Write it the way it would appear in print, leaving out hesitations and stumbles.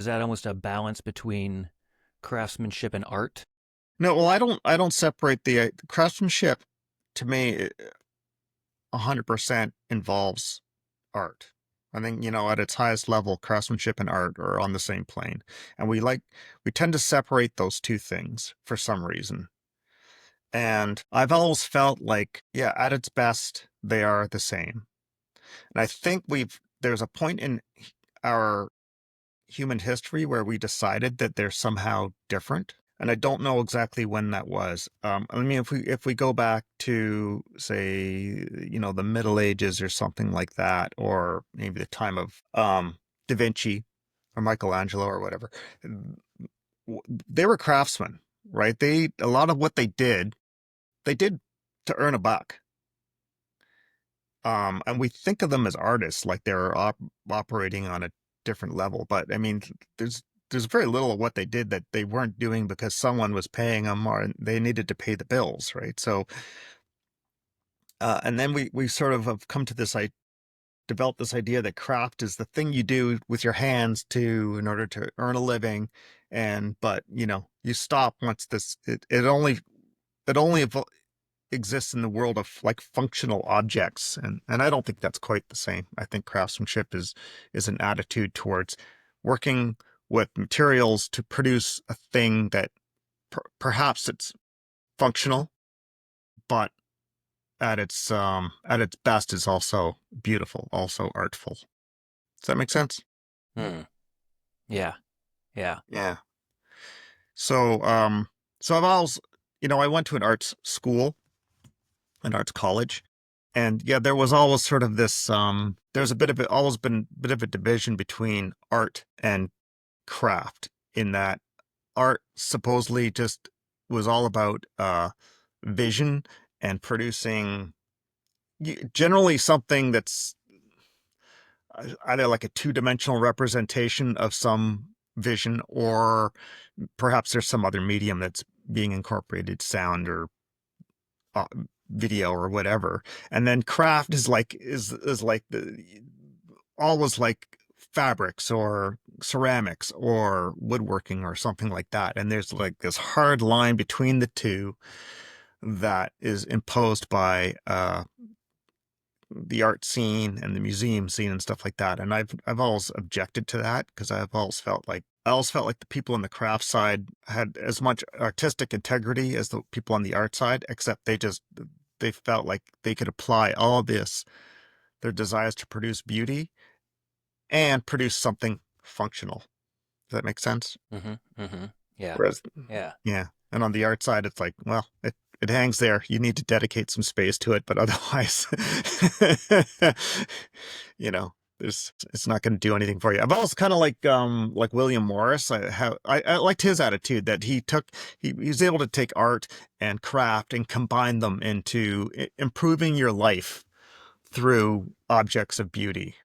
Is that almost a balance between craftsmanship and art? No, well, I don't separate the craftsmanship to me 100% involves art. I think, at its highest level, craftsmanship and art are on the same plane. And we tend to separate those two things for some reason. And I've always felt like, yeah, at its best, they are the same. And I think there's a point in our human history where we decided that they're somehow different. And I don't know exactly when that was. I mean, if we go back to, say, the Middle Ages or something like that, or maybe the time of Da Vinci or Michelangelo or whatever, they were craftsmen, right? A lot of what they did to earn a buck. And we think of them as artists, like they're operating on a different level. But I mean, there's very little of what they did that they weren't doing because someone was paying them or they needed to pay the bills, right? So, and then we sort of have come to I developed this idea that craft is the thing you do with your hands in order to earn a living. But you stop once it only exists in the world of like functional objects, and I don't think that's quite the same. I think craftsmanship is an attitude towards working with materials to produce a thing that perhaps it's functional, but at its best is also beautiful, also artful. Does that make sense? Hmm. Yeah. Yeah. Yeah. So so I've always, I went to an arts school, an arts college. And yeah, there was always sort of there's a bit of it, always been a bit of a division between art and craft, in that art supposedly just was all about vision and producing generally something that's either like a two-dimensional representation of some vision, or perhaps there's some other medium that's being incorporated, sound or uh, video or whatever. And then craft is like the always like fabrics or ceramics or woodworking or something like that. And there's like this hard line between the two that is imposed by the art scene and the museum scene and stuff like that. And I've always objected to that because I always felt like the people on the craft side had as much artistic integrity as the people on the art side, except they felt like they could apply all this, their desires to produce beauty and produce something functional. Does that make sense? Mm-hmm. Mm-hmm. Yeah. Whereas, Yeah. yeah. And on the art side, it's like, well, it hangs there. You need to dedicate some space to it, but otherwise, it's not going to do anything for you. I've also kind of like William Morris. I liked his attitude that he was able to take art and craft and combine them into improving your life through objects of beauty.